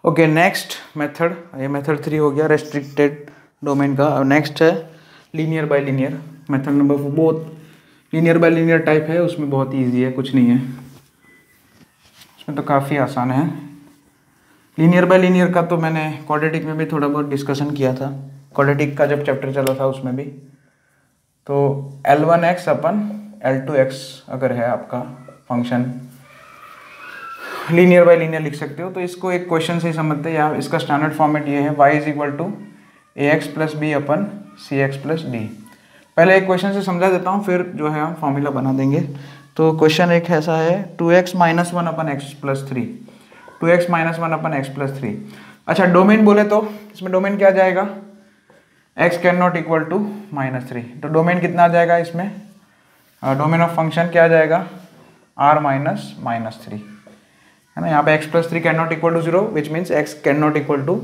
Okay, next method, ये method 3 हो गया रेस्ट्रिक्टेड डोमेन का। अब नेक्स्ट है linear bye linear method number 4। बहुत लीनियर बाय लीनियर टाइप है, उसमें बहुत ईजी है, कुछ नहीं है उसमें, तो काफ़ी आसान है। लीनियर बाय लीनियर का तो मैंने क्वाड्रेटिक में भी थोड़ा बहुत डिस्कशन किया था, क्वाड्रेटिक का जब चैप्टर चला था उसमें भी। तो L1x अपन L2x अगर है आपका फंक्शन, लीनियर बाय लीनियर लिख सकते हो। तो इसको एक क्वेश्चन से ही समझते हैं। यहाँ इसका स्टैंडर्ड फॉर्मेट ये है, y is equal to ax plus b upon c x plus d. पहले एक क्वेश्चन से समझा देता हूँ, फिर जो है हम फॉर्मूला बना देंगे। तो क्वेश्चन एक ऐसा है, 2x minus one upon x plus three, 2x minus one upon x plus three. अच्छा, डोमेन बोले तो इसमें डोमेन क्या जाएगा, x can not equal to minus three. तो डोमेन कितना आ जाएगा इसमें, डोमेन ऑफ फंक्शन क्या आ जाएगा, r माइनस माइनस थ्री, है ना। यहाँ पे x plus three can not equal to zero, which means x can not equal to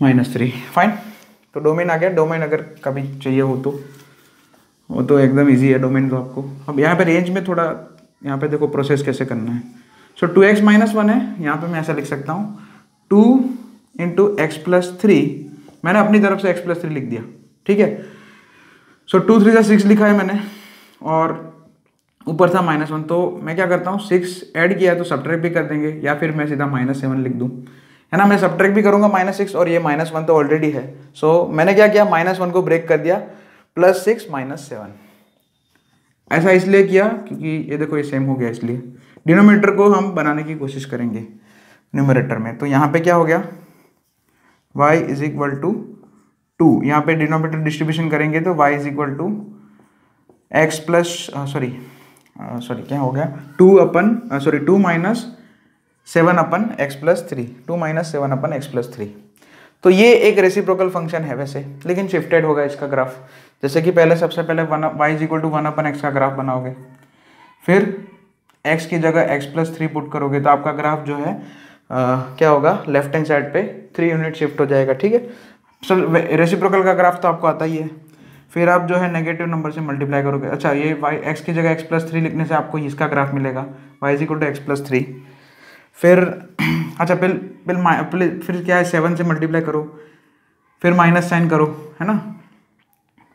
minus three. Fine, तो डोमेन आ गया। डोमेन अगर कभी चाहिए हो तो वो तो एकदम इजी है डोमेन तो आपको। अब यहाँ पे रेंज में थोड़ा, यहाँ पे देखो प्रोसेस कैसे करना है। सो 2x माइनस वन है, यहाँ पे मैं ऐसा लिख सकता हूँ 2 इंटू एक्स प्लस थ्री, मैंने अपनी तरफ से x प्लस थ्री लिख दिया, ठीक है। सो 2 3 6 लिखा है मैंने, और ऊपर था माइनस वन। तो मैं क्या करता हूँ, 6 ऐड किया है तो सब्ट्रैक्ट भी कर देंगे, या फिर मैं सीधा माइनस सेवन लिख दूँ, है ना। मैं सब्ट्रैक्ट भी करूँगा माइनस सिक्स, और ये माइनस वन तो ऑलरेडी है। सो मैंने क्या किया, माइनस वन को ब्रेक कर दिया, प्लस सिक्स माइनस सेवन। ऐसा इसलिए किया क्योंकि ये देखो ये सेम हो गया, इसलिए डिनोमिनेटर को हम बनाने की कोशिश करेंगे न्यूमरेटर में। तो यहाँ पे क्या हो गया, y is equal to two, यहाँ पे डिनोमिनेटर डिस्ट्रीब्यूशन करेंगे तो y is equal to x plus sorry क्या हो गया, 2 upon sorry 2 minus seven upon x plus three, 2 minus seven upon x plus three. तो ये एक रेसिप्रोकल फंक्शन है वैसे, लेकिन शिफ्टेड होगा इसका ग्राफ। जैसे कि पहले सबसे पहले y is equal to one upon x का ग्राफ बनाओगे, फिर x की जगह x प्लस थ्री पुट करोगे, तो आपका ग्राफ जो है क्या होगा, लेफ्ट हैंड साइड पे 3 यूनिट शिफ्ट हो जाएगा, ठीक है। सो रेसिप्रोकल का ग्राफ तो आपको आता ही है। फिर आप जो है नेगेटिव नंबर से मल्टीप्लाई करोगे। अच्छा, ये x की जगह x प्लस थ्री लिखने से आपको इसका ग्राफ मिलेगा, y is equal to x plus three. फिर अच्छा फिर क्या है, 7 से मल्टीप्लाई करो, फिर माइनस साइन करो, है ना।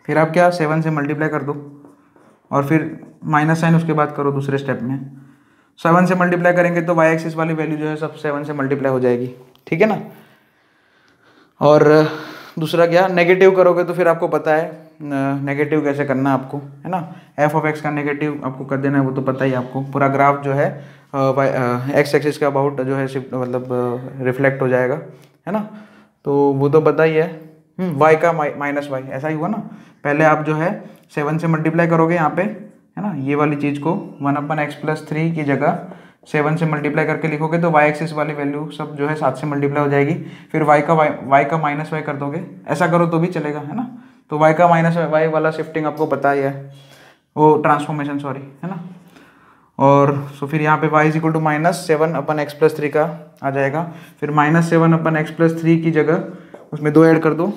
फिर आप क्या 7 से मल्टीप्लाई कर दो, और फिर माइनस साइन उसके बाद करो दूसरे स्टेप में। 7 से मल्टीप्लाई करेंगे तो वाई एक्सिस वाली वैल्यू जो है सब 7 से मल्टीप्लाई हो जाएगी, ठीक है ना। और दूसरा क्या, नेगेटिव करोगे तो फिर आपको पता है नेगेटिव कैसे करना है आपको, है ना। एफ ऑफ एक्स का नेगेटिव आपको कर देना है, वो तो पता ही आपको। पूरा ग्राफ जो है एक्स एक्सिस का अबाउट जो है शिफ्ट मतलब रिफ्लेक्ट हो जाएगा, है ना। तो वो तो पता ही है। वाई का माइनस वाई, ऐसा ही हुआ ना। पहले आप जो है 7 से मल्टीप्लाई करोगे यहाँ पे, है ना, ये वाली चीज़ को 1 अपन एक्स प्लस थ्री की जगह 7 से मल्टीप्लाई करके लिखोगे तो वाई एक्सिस वाली वैल्यू सब जो है 7 से मल्टीप्लाई हो जाएगी। फिर वाई का माइनस वाई कर दोगे, ऐसा करो तो भी चलेगा, है ना। तो वाई का माइनस वाई वाला शिफ्टिंग आपको पता ही है, वो ट्रांसफॉर्मेशन सॉरी, है ना। और सो फिर यहाँ पे y is equal to minus seven upon x plus three का आ जाएगा। फिर minus seven upon x plus three की जगह उसमें 2 ऐड कर दो,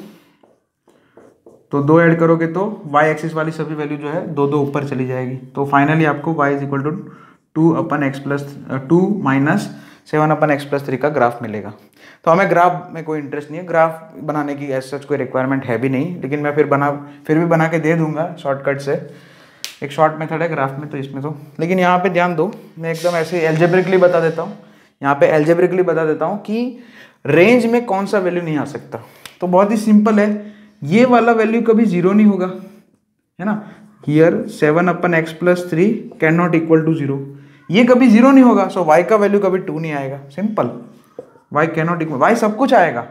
तो 2 ऐड करोगे तो y एक्सिस वाली सभी वैल्यू जो है 2 2 ऊपर चली जाएगी। तो फाइनली आपको y is equal to 2 upon x plus 2 minus seven upon x plus three का ग्राफ मिलेगा। तो हमें ग्राफ में कोई इंटरेस्ट नहीं है, ग्राफ बनाने की ऐसा कोई रिक्वायरमेंट है भी नहीं, लेकिन मैं फिर भी बना के दे दूंगा शॉर्टकट से। एक शॉर्ट मेथड है ग्राफ में तो इसमें तो, लेकिन यहाँ पे ध्यान दो, मैं एकदम ऐसे एल्जेब्रिकली बता देता हूँ। यहाँ पे एल्जेब्रिकली बता देता हूँ कि रेंज में कौन सा वैल्यू नहीं आ सकता। तो बहुत ही सिंपल है, ये वाला वैल्यू कभी जीरो नहीं होगा, है ना। Here 7 upon x plus three can not equal to zero, ये कभी जीरो नहीं होगा। सो वाई का वैल्यू कभी 2 नहीं आएगा, simple. Y can not equal, y सब कुछ आएगा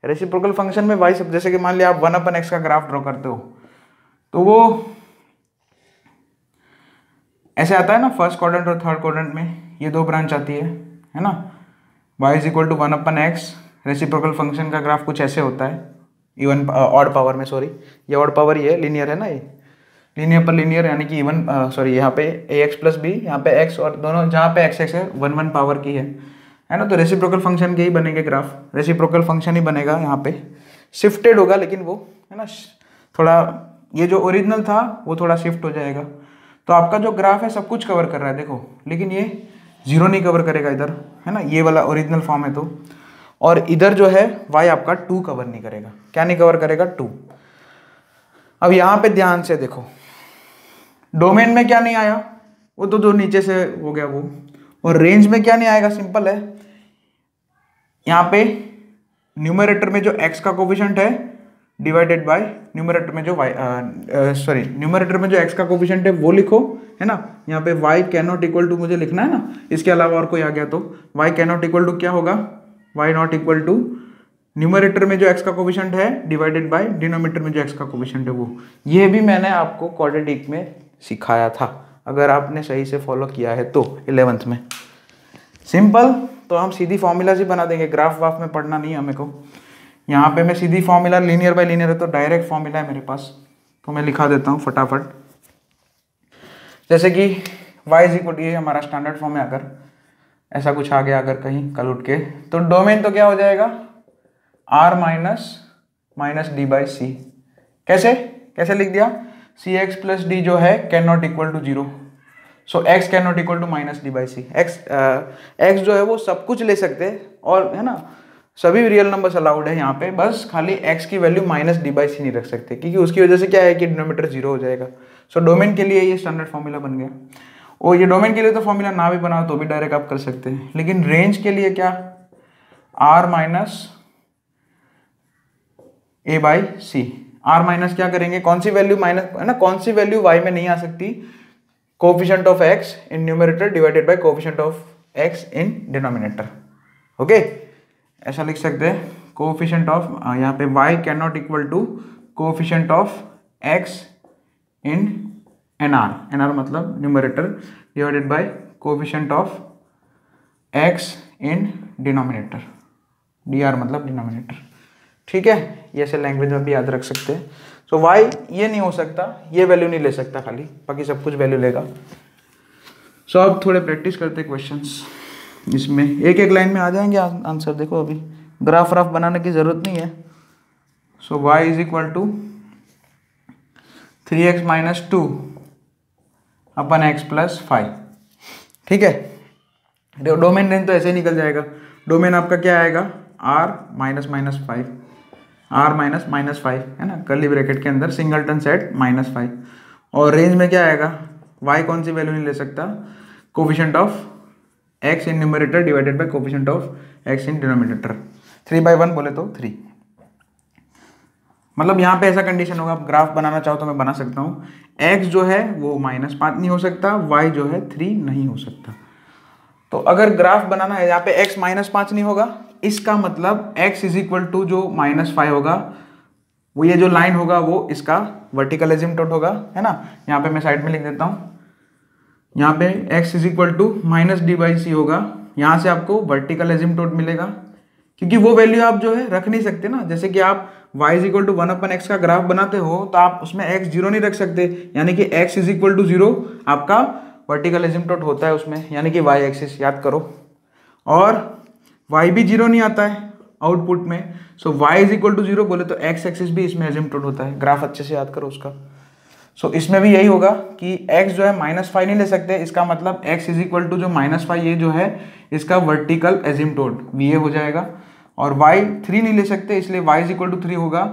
रेसिप्रोकल फंक्शन में। वाई सब, जैसे कि मान लिया आप 1 अपन एक्स का ग्राफ ड्रॉ करते हो तो वो ऐसे आता है ना, फर्स्ट क्वाड्रेंट और थर्ड क्वाड्रेंट में ये 2 ब्रांच आती है ना। y is equal to 1 upon x, reciprocal function का ग्राफ कुछ ऐसे होता है, इवन ऑड पावर में, सॉरी ये ऑड पावर ही है, लीनियर है ना, ये लीनियर पर लीनियर, यानी कि इवन सॉरी यहाँ पे ए एक्स प्लस बी, यहाँ पे एक्स, और दोनों जहाँ पे एक्स एक्स है 1 1 पावर की है ना। तो रेसिप्रोकल फंक्शन के ही बनेंगे ग्राफ, रेसिप्रोकल फंक्शन ही बनेगा। यहाँ पे शिफ्टेड होगा, लेकिन वो है ना थोड़ा, ये जो ओरिजिनल था वो थोड़ा शिफ्ट हो जाएगा। तो आपका जो ग्राफ है सब कुछ कवर कर रहा है देखो, लेकिन ये जीरो नहीं कवर करेगा इधर, है ना, ये वाला ओरिजिनल फॉर्म है। तो और इधर जो है y आपका 2 कवर नहीं करेगा। क्या नहीं कवर करेगा? 2। अब यहाँ पे ध्यान से देखो, डोमेन में क्या नहीं आया, वो तो जो नीचे से हो गया वो, और रेंज में क्या नहीं आएगा, सिंपल है। यहाँ पे न्यूमरेटर में जो x का कोफिशिएंट है डिवाइडेड बाय न्यूमरेटर में जो न्यूमरेटर में जो x का कोफिशिएंट है वो लिखो, है ना। यहाँ पे y can not equal to मुझे लिखना है ना, इसके अलावा और कोई आ गया तो y can not equal to क्या होगा, y not equal to numerator में जो x का कोफिशिएंट है डिवाइडेड बाय डिनोमिनेटर में जो x का कोफिशिएंट है वो। ये भी मैंने आपको क्वाड्रेटिक में सिखाया था, अगर आपने सही से फॉलो किया है तो 11th में। सिंपल, तो हम सीधी फॉर्मूला ही बना देंगे, ग्राफ वाफ में पढ़ना नहीं है हमें को। यहाँ पे मैं सीधी फॉर्मूला, लीनियर बाय लीनियर है तो डायरेक्ट फॉर्मूला है मेरे पास, तो मैं लिखा देता हूँ फटाफट। जैसे कि y इज इक्वल टू, ये हमारा स्टैंडर्ड फॉर्म है, अगर ऐसा कुछ आ गया अगर कहीं कल उठ के, तो डोमेन तो क्या हो जाएगा r minus d by c. कैसे लिख दिया, सी एक्स प्लस डी जो है can not equal to 0, so x can not equal to minus d by c. X जो है वो सब कुछ ले सकते हैं, और है ना सभी रियल नंबर्स अलाउड है यहाँ पे, बस खाली x की वैल्यू माइनस डी बाई सी नहीं रख सकते, क्योंकि उसकी वजह से क्या है कि डिनोमिनेटर 0 हो जाएगा। सो डोमेन के लिए ये स्टैंडर्ड फॉर्मूला बन गया। और ये डोमेन के लिए तो फॉर्मूला ना भी बनाओ तो भी डायरेक्ट आप कर सकते हैं, लेकिन रेंज के लिए क्या, r minus a by c. R minus क्या करेंगे, कौन सी वैल्यू माइनस, है ना, कौन सी वैल्यू y में नहीं आ सकती, coefficient of x in numerator divided by coefficient of x in denominator. Okay, ऐसा लिख सकते हैं, कोफिशिएंट ऑफ, यहाँ पे y can not equal to coefficient of x in nr मतलब numerator divided by coefficient of x in denominator, dr मतलब denominator. ठीक है, ये ऐसे लैंग्वेज में भी याद रख सकते हैं। सो y ये नहीं हो सकता, ये वैल्यू नहीं ले सकता खाली, बाकी सब कुछ वैल्यू लेगा। सो अब थोड़े प्रैक्टिस करते हैं क्वेश्चंस, इसमें एक एक लाइन में आ जाएंगे आंसर। देखो अभी ग्राफ राफ बनाने की जरूरत नहीं है। So y is equal to 3x minus 2 upon x plus 5। ठीक है, डोमेन रेंज तो ऐसे ही निकल जाएगा। डोमेन आपका क्या आएगा, r minus minus 5, r minus minus 5, है ना, कर्ली ब्रैकेट के अंदर सिंगलटन सेट -5। और रेंज में क्या आएगा, y कौन सी वैल्यू नहीं ले सकता, coefficient of x in numerator divided by coefficient of x in denominator. 3/1 बोले तो 3। मतलब यहाँ पे ऐसा कंडीशन होगा, आप ग्राफ बनाना चाहो तो मैं बना सकता हूँ, x जो है वो -5 नहीं हो सकता, y जो है 3 नहीं हो सकता। तो अगर ग्राफ बनाना है, यहाँ पे x -5 नहीं होगा, इसका मतलब x इज इक्वल टू जो -5 होगा, वो ये जो लाइन होगा वो इसका वर्टिकल एजिम्पटोट होगा, है ना। यहाँ पे मैं साइड में लिख देता हूँ, यहाँ पे x is equal to minus d by c होगा, यहाँ से आपको वर्टिकल एजिम्पटोट मिलेगा, क्योंकि वो वैल्यू आप जो है रख नहीं सकते ना। जैसे कि आप y is equal to 1/x का ग्राफ बनाते हो तो आप उसमें x 0 नहीं रख सकते, यानी कि x इज इक्वल टू 0 आपका वर्टिकल एजिम्पटोट होता है उसमें, यानी कि y एक्सिस याद करो। और y भी 0 नहीं आता है आउटपुट में, सो y इज इक्वल टू 0 बोले तो x एक्सिस भी इसमें एजिम्पटोट होता है। ग्राफ अच्छे से याद करो उसका। सो इसमें भी यही होगा कि x जो है -5 नहीं ले सकते, इसका मतलब x इज इक्वल टू जो -5 ये जो है इसका वर्टिकल एजिम्पटोट va हो जाएगा। और y 3 नहीं ले सकते, इसलिए y इज इक्वल टू 3 होगा।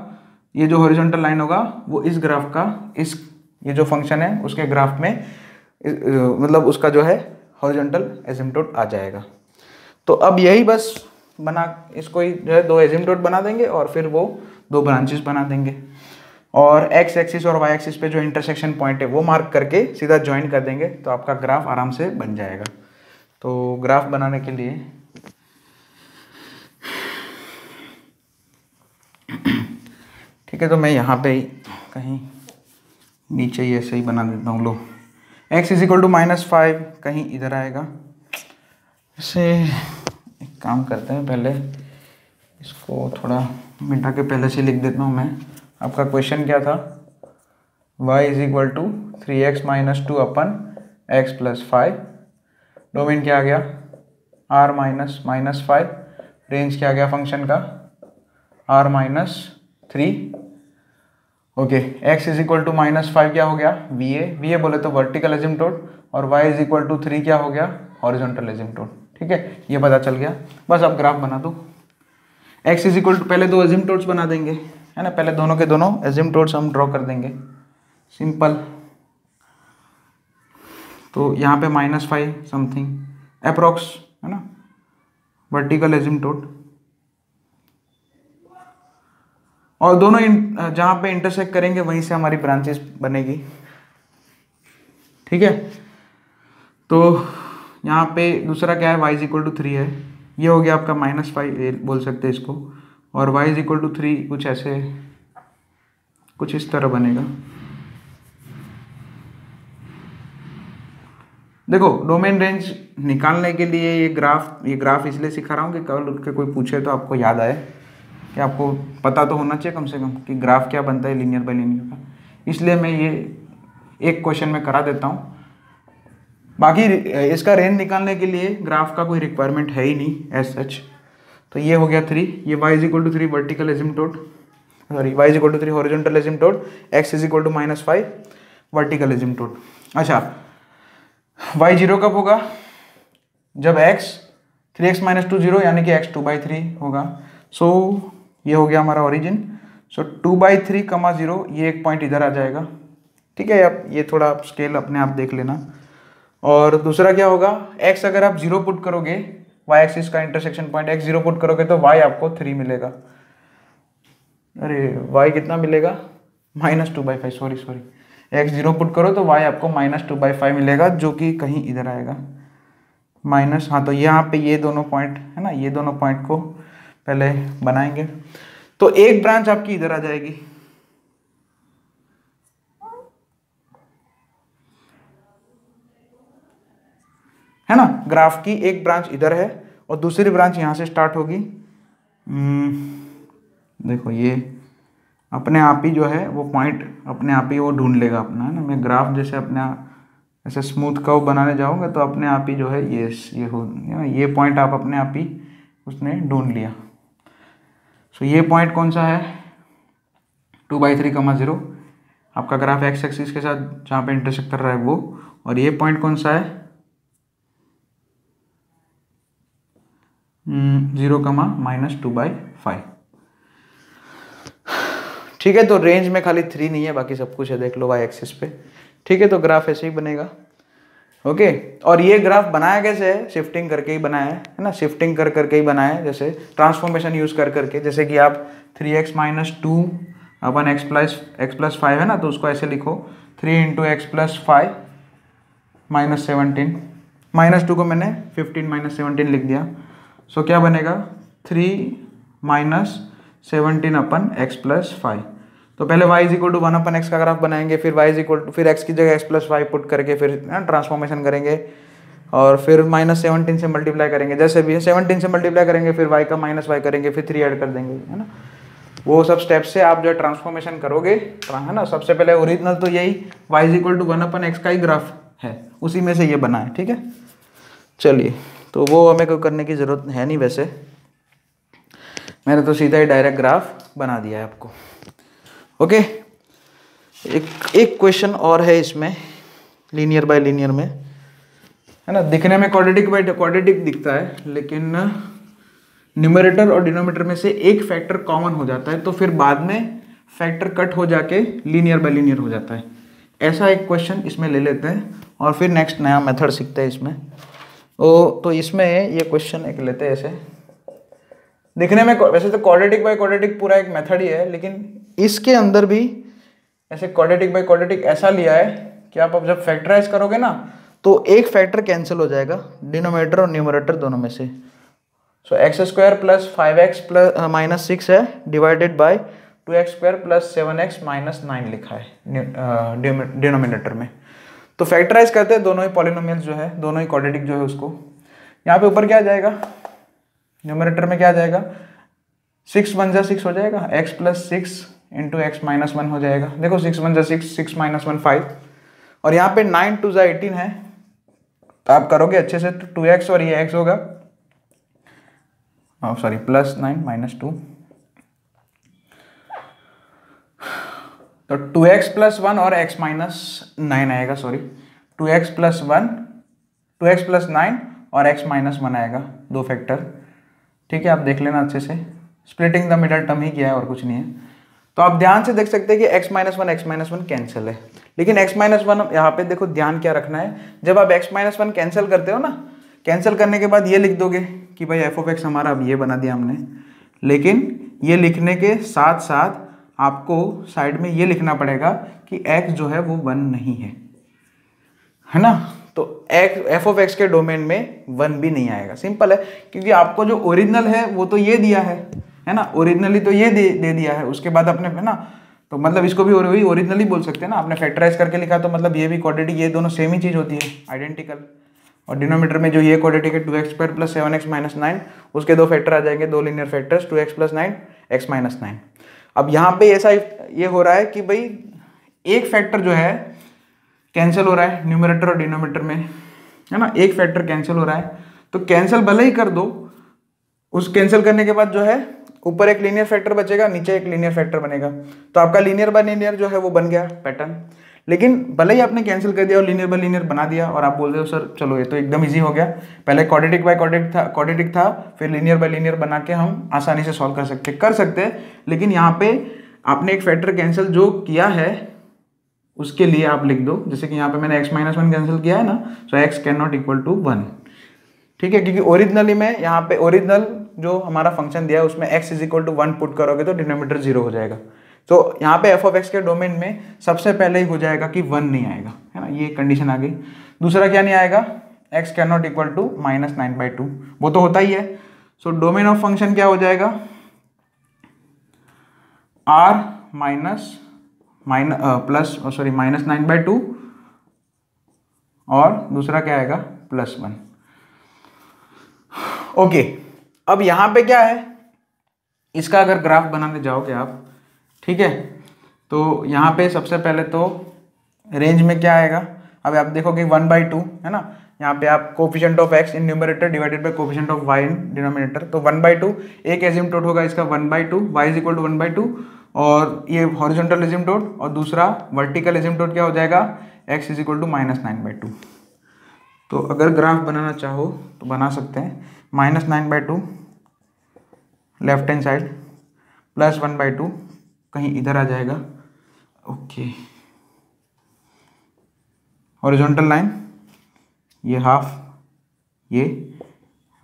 ये जो हॉरिजॉन्टल लाइन होगा वो इस ग्राफ का, इस ये जो फंक्शन है उसके ग्राफ में मतलब उसका जो है हॉरिजॉन्टल एजिम्पटोट आ जाएगा। तो अब यही बस बना, इसको ही जो है 2 एजिम्पटोट बना देंगे और फिर वो 2 ब्रांचेस बना देंगे, और x एक्सिस और y एक्सिस पे जो इंटरसेक्शन पॉइंट है वो मार्क करके सीधा ज्वाइन कर देंगे, तो आपका ग्राफ आराम से बन जाएगा। तो ग्राफ बनाने के लिए ठीक है, तो मैं यहाँ पे ही कहीं नीचे ही ऐसे ही बना देता हूँ। लो x इज इक्वल टू -5 कहीं इधर आएगा। इसे एक काम करते हैं, पहले इसको थोड़ा मिटा के पहले से लिख देता हूँ मैं। आपका क्वेश्चन क्या था, y is equal to 3x minus 2 upon x plus 5। Domain क्या आ गया, r माइनस -5। रेंज क्या आ गया फंक्शन का, r minus 3। Okay, x is equal to -5 क्या हो गया, va बोले तो वर्टिकल एजिम्पटोट, और y इज इक्वल टू 3 क्या हो गया, हॉरिजॉन्टल एजिम्पटोट। ठीक है, ये पता चल गया। बस अब ग्राफ बना दो। x इज इक्वल टू, पहले दो एजिम्पटोट्स बना देंगे, है ना, पहले दोनों के दोनों एजिम्पटोट्स हम ड्रॉ कर देंगे, सिंपल। तो यहाँ पे -5 समथिंग अप्रोक्स, है ना, वर्टिकल एजिम्पटोट, और दोनों जहाँ पे इंटरसेक्ट करेंगे वहीं से हमारी ब्रांचेस बनेगी, ठीक है। तो यहाँ पे दूसरा क्या है, y इज इक्वल टू 3 है, ये हो गया आपका -5 बोल सकते हैं इसको, और y इज इक्वल टू 3 कुछ ऐसे, कुछ इस तरह बनेगा। देखो डोमेन रेंज निकालने के लिए ये ग्राफ इसलिए सिखा रहा हूँ कि कल उठ के कोई पूछे तो आपको याद आए, कि आपको पता तो होना चाहिए कम से कम कि ग्राफ क्या बनता है लीनियर बाय लीनियर का, इसलिए मैं ये एक क्वेश्चन में करा देता हूँ। बाकी इसका रेंज निकालने के लिए ग्राफ का कोई रिक्वायरमेंट है ही नहीं एज सच। तो ये हो गया 3, ये y is equal to 3 vertical asymptote, sorry y is equal to 3 horizontal asymptote, x is equal to -5 vertical asymptote. अच्छा, y 0 कब होगा, जब x 3x - 2 0, यानी कि x 2/3 होगा। सो ये हो गया हमारा ओरिजिन। सो 2/3, 0, ये एक पॉइंट इधर आ जाएगा, ठीक है। अब ये थोड़ा आप स्केल अपने आप देख लेना। और दूसरा क्या होगा, x अगर आप 0 पुट करोगे, y एक्सिस का इंटरसेक्शन पॉइंट x 0 पुट करोगे तो y आपको 3 मिलेगा, अरे y कितना मिलेगा, -2/5, सॉरी x 0 पुट करो तो y आपको -2/5 मिलेगा, जो कि कहीं इधर आएगा माइनस। हाँ, तो यहाँ पे ये दोनों पॉइंट है ना, ये दोनों पॉइंट को पहले बनाएंगे, तो एक ब्रांच आपकी इधर आ जाएगी, है ना। ग्राफ की एक ब्रांच इधर है और दूसरी ब्रांच यहाँ से स्टार्ट होगी। देखो ये अपने आप ही जो है वो पॉइंट अपने आप ही वो ढूंढ लेगा अपना, है ना। मैं ग्राफ जैसे अपने ऐसे स्मूथ कर्व बनाने जाऊंगा तो अपने आप ही जो है ये पॉइंट आप अपने आप ही उसने ढूंढ लिया। सो ये पॉइंट कौन सा है, 2/3, 0, आपका ग्राफ एक्स एक्सिस के साथ जहाँ पे इंटरसेक्ट कर रहा है वो, और ये पॉइंट कौन सा है, 0, -2/5, ठीक है। तो रेंज में खाली 3 नहीं है, बाकी सब कुछ है, देख लो वाई एक्सिस पे, ठीक है। तो ग्राफ ऐसे ही बनेगा, ओके। और ये ग्राफ बनाया कैसे है, शिफ्टिंग करके ही बनाया है ना, शिफ्टिंग कर करके ही बनाया है, जैसे ट्रांसफॉर्मेशन यूज कर करके, जैसे कि आप 3x - 2 अपन x + 5 है ना, तो उसको ऐसे लिखो 3 × x + 5 -17, -2 को मैंने 15 - 17 लिख दिया। सो क्या बनेगा, 3 - 17 अपन x + 5। तो पहले y is equal to 1/x का ग्राफ बनाएंगे, फिर y इज इक्वल टू, फिर x की जगह x + 5 पुट करके फिर ट्रांसफॉर्मेशन करेंगे, और फिर -17 से मल्टीप्लाई करेंगे, जैसे भी है 17 से मल्टीप्लाई करेंगे, फिर y का -y करेंगे, फिर 3 ऐड कर देंगे, है ना। वो सब स्टेप से आप जो ट्रांसफॉर्मेशन करोगे, है ना। सबसे पहले ओरिजिनल तो यही y is equal to 1/x का ही ग्राफ है, उसी में से ये बना है, ठीक है। चलिए, तो वो हमें कोई करने की ज़रूरत है नहीं, वैसे मैंने तो सीधा ही डायरेक्ट ग्राफ बना दिया है आपको, ओके। एक क्वेश्चन और है इसमें, लीनियर बाय लीनियर में, है ना। दिखने में क्वाड्रेटिक बाय क्वाड्रेटिक दिखता है, लेकिन न्यूमरेटर और डिनोमिनेटर में से एक फैक्टर कॉमन हो जाता है, तो फिर बाद में फैक्टर कट हो जाके लीनियर बाय लीनियर हो जाता है। ऐसा एक क्वेश्चन इसमें ले लेते हैं और फिर नेक्स्ट नया मेथड सीखते हैं इसमें। तो इसमें ये क्वेश्चन एक लेते हैं, ऐसे दिखने में वैसे तो क्वाड्रेटिक बाय क्वाड्रेटिक पूरा एक मेथड ही है, लेकिन इसके अंदर भी ऐसे क्वाड्रेटिक बाय क्वाड्रेटिक ऐसा लिया है कि आप अब जब फैक्टराइज करोगे ना, तो एक फैक्टर कैंसिल हो जाएगा डिनोमिनेटर और न्यूमरेटर दोनों में से। सो x² + 5x - 6 है, डिवाइडेड बाय 2x² + 7x - 9 लिखा है डिनोमिनेटर में। तो फैक्टराइज करते हैं दोनों ही पॉलिनोमियल्स जो है, दोनों ही क्वाड्रेटिक जो है उसको। यहाँ पे ऊपर क्या आ जाएगा, न्यूमरेटर में क्या आ जाएगा, 6 × 1 = 6 हो जाएगा, x + 6 × x - 1 हो जाएगा। देखो 6 × 1 = 6, 6 - 1 5, और यहाँ पे 9 × 2 = 18 है, तो आप करोगे अच्छे से तो 2x और ये x होगा, सॉरी +9 - 2, तो 2x + 1 और x - 9 आएगा, सॉरी 2x + 1, 2x + 9 और x - 1 आएगा, दो फैक्टर, ठीक है। आप देख लेना अच्छे से, स्प्लिटिंग द मिडल टर्म ही किया है और कुछ नहीं है। तो आप ध्यान से देख सकते हैं कि x माइनस वन कैंसिल है, लेकिन x माइनस वन यहाँ पे देखो ध्यान क्या रखना है, जब आप x माइनस वन कैंसिल करते हो ना, कैंसिल करने के बाद ये लिख दोगे कि भाई एफ ऑफ एक्स हमारा अब ये बना दिया हमने, लेकिन ये लिखने के साथ साथ आपको साइड में ये लिखना पड़ेगा कि x जो है वो 1 नहीं है ना। तो एफ ऑफ एक्स के डोमेन में 1 भी नहीं आएगा, सिंपल है, क्योंकि आपको जो ओरिजिनल है वो तो ये दिया है ना, ओरिजिनली तो ये दे दिया है, उसके बाद अपने है ना, तो मतलब इसको भी वही ओरिजिनली बोल सकते हैं ना, आपने फैक्टराइज करके लिखा तो मतलब ये भी क्वाड्रेटिक, ये दोनों सेम ही चीज़ होती है, आइडेंटिकल। और डिनोमीटर में जो ये क्वाड्रेटिक है 2x square plus 7x minus 9, उसके दो फैक्टर आ जाएंगे, दो linear factors 2x plus 9 x minus 9। अब यहाँ पे ऐसा ये हो रहा है कि भाई एक फैक्टर जो है कैंसिल हो रहा है न्यूमरेटर और डिनोमीटर में, है ना, एक फैक्टर कैंसिल हो रहा है, तो कैंसिल भले ही कर दो, उस कैंसिल करने के बाद जो है ऊपर एक लीनियर फैक्टर बचेगा, नीचे एक लीनियर फैक्टर बनेगा, तो आपका लीनियर बाय लीनियर जो है वो बन गया पैटर्न। लेकिन भले ही आपने कैंसिल कर दिया और लीनियर बाय लीनियर बना दिया और आप बोल रहे हो सर चलो ये तो एकदम इजी हो गया, पहले क्वाड्रेटिक बाय क्वाड्रेटिक था, फिर लीनियर बाय लीनियर बना के हम आसानी से सॉल्व कर सकते हैं, लेकिन यहाँ पे आपने एक फैक्टर कैंसिल जो किया है उसके लिए आप लिख दो, जैसे कि यहाँ पे मैंने x माइनस 1 कैंसिल किया है ना, so x can not equal to 1, ठीक है, क्योंकि ओरिजिनली में यहाँ पे ओरिजिनल जो हमारा फंक्शन दिया है उसमें x is equal to 1 put करोगे तो डिनोमीटर 0 हो जाएगा, तो यहाँ पे f ऑफ x के डोमेन में सबसे पहले ही हो जाएगा कि 1 नहीं आएगा, है ना, ये कंडीशन आ गई। दूसरा क्या नहीं आएगा, x can not equal to -9/2, वो तो होता ही है, सो डोमेन ऑफ फंक्शन क्या हो जाएगा, r -9/2 और दूसरा क्या आएगा +1। ओके, अब यहाँ पे क्या है, इसका अगर ग्राफ बनाने जाओगे आप, ठीक है, तो यहाँ पे सबसे पहले तो रेंज में क्या आएगा, अब आप देखोगे 1/2 है ना, यहाँ पे आप coefficient of x in numerator divided by coefficient of y in denominator, तो 1/2 एक एसिम्पटोट होगा इसका 1/2, y इज इक्वल टू 1/2, और ये हॉरिजॉन्टल एसिम्पटोट, और दूसरा वर्टिकल एसिम्पटोट क्या हो जाएगा, x इज इक्वल टू -9/2। तो अगर ग्राफ बनाना चाहो तो बना सकते हैं, -9/2 लेफ्ट हैंड साइड, +1/2 कहीं इधर आ जाएगा, ओके, हॉरिजॉन्टल लाइन ये हाफ, ये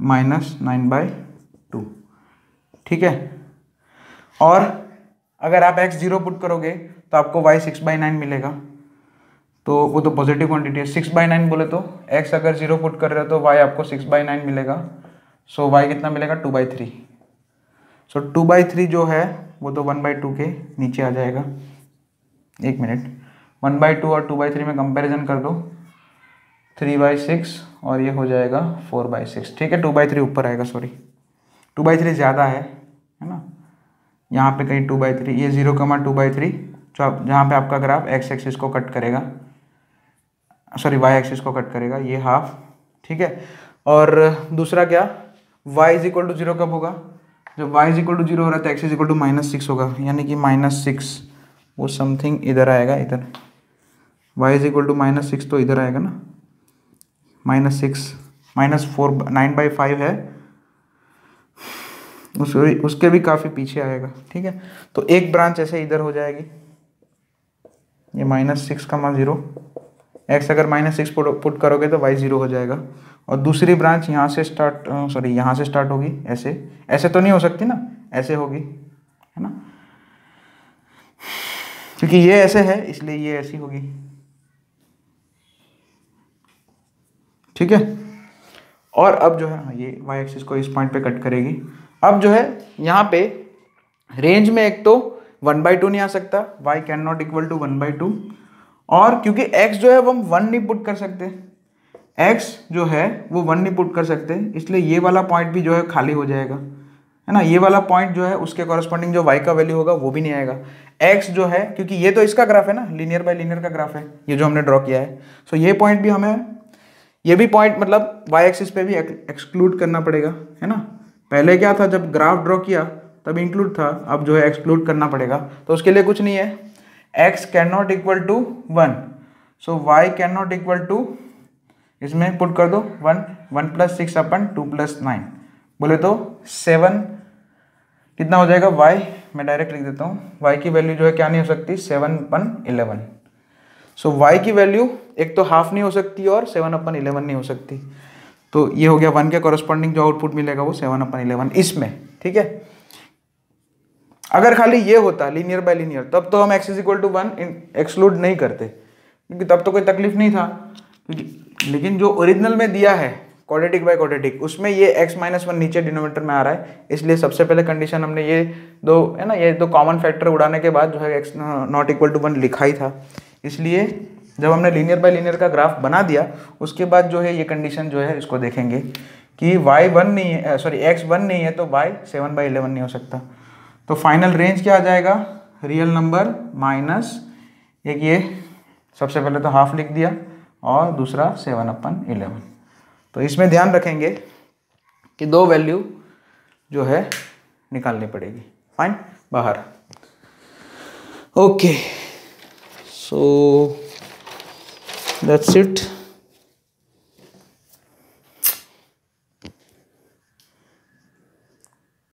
-9/2, ठीक है। और अगर आप x 0 पुट करोगे तो आपको y 6/9 मिलेगा, तो वो तो पॉजिटिव क्वांटिटी है, 6/9 बोले तो x अगर 0 पुट कर रहे हो तो y आपको 6/9 मिलेगा, सो y कितना मिलेगा 2/3, सो 2/3 जो है वो तो 1/2 के नीचे आ जाएगा। एक मिनट, 1/2 और 2/3 में कंपैरिजन कर दो, 3/6 और ये हो जाएगा 4/6, ठीक है, 2/3 ऊपर आएगा, सॉरी 2/3 ज़्यादा है ना, यहाँ पे कहीं 2/3, ये 0,2/3 जो आप जहाँ पे आपका ग्राफ x एक्सिस को कट करेगा, सॉरी y एक्सिस को कट करेगा, ये हाफ, ठीक है। और दूसरा क्या, y इज इक्वल टू 0 कब होगा, जब y इज इक्वल टू 0 हो रहा है तो x इज इक्वल टू -6 होगा, यानी कि -6 वो समथिंग इधर आएगा, इधर y इज इक्वल टू -6 तो इधर आएगा ना, -6 -4 9/5 है, उसके भी काफ़ी पीछे आएगा, ठीक है। तो एक ब्रांच ऐसे इधर हो जाएगी, ये -6,0, x अगर -6 पुट करोगे तो y 0 हो जाएगा, और दूसरी ब्रांच यहाँ से स्टार्ट, सॉरी यहाँ से स्टार्ट होगी, ऐसे तो नहीं हो सकती ना, ऐसे होगी, है ना, क्योंकि ये ऐसे है इसलिए ये ऐसी होगी, ठीक है। और अब जो है ये y एक्सिस को इस पॉइंट पे कट करेगी, अब जो है यहाँ पे रेंज में एक तो 1/2 नहीं आ सकता, y can not equal to 1/2, और क्योंकि x जो है वो हम 1 नहीं पुट कर सकते, x जो है वो 1 नहीं पुट कर सकते, इसलिए ये वाला पॉइंट भी जो है खाली हो जाएगा, है ना, ये वाला पॉइंट जो है उसके कॉरस्पॉन्डिंग जो y का वैल्यू होगा वो भी नहीं आएगा, x जो है क्योंकि ये तो इसका ग्राफ है ना, लीनियर बाय लीनियर का ग्राफ है ये जो हमने ड्रॉ किया है, सो ये पॉइंट भी हमें, ये भी पॉइंट मतलब y एक्सिस पे भी एक्सक्लूड करना पड़ेगा, है ना, पहले क्या था जब ग्राफ ड्रॉ किया तब इंक्लूड था, अब जो है एक्सक्लूड करना पड़ेगा, तो उसके लिए कुछ नहीं है, x can not equal to 1, so y can not equal to, इसमें पुट कर दो 1 + 6/2 + 9, बोले तो 7, कितना हो जाएगा y, मैं डायरेक्ट लिख देता हूँ, y की वैल्यू जो है क्या नहीं हो सकती 7/11। सो y की वैल्यू एक तो हाफ नहीं हो सकती और 7/11 नहीं हो सकती। तो ये हो गया 1 के कॉरस्पॉन्डिंग जो आउटपुट मिलेगा वो 7/11 इसमें, ठीक है। अगर खाली ये होता लीनियर बाय लीनियर तब तो हम x = 1 एक्सक्लूड नहीं करते, क्योंकि तब तो कोई तकलीफ नहीं था। लेकिन जो ओरिजिनल में दिया है क्वाड्रेटिक बाय क्वाड्रेटिक, उसमें ये x-1 नीचे डिनोमिनेटर में आ रहा है, इसलिए सबसे पहले कंडीशन हमने ये दो है ना, ये दो कॉमन फैक्टर उड़ाने के बाद जो है x ≠ 1 लिखा ही था। इसलिए जब हमने लीनियर बाय लीनियर का ग्राफ बना दिया उसके बाद जो है ये कंडीशन जो है इसको देखेंगे कि y 1 नहीं है, सॉरी x 1 नहीं है तो y 7/11 नहीं हो सकता। तो फाइनल रेंज क्या आ जाएगा, रियल नंबर माइनस एक ये सबसे पहले तो हाफ लिख दिया और दूसरा 7/11। तो इसमें ध्यान रखेंगे कि दो वैल्यू जो है निकालनी पड़ेगी, फाइन बाहर। Okay, so that's it.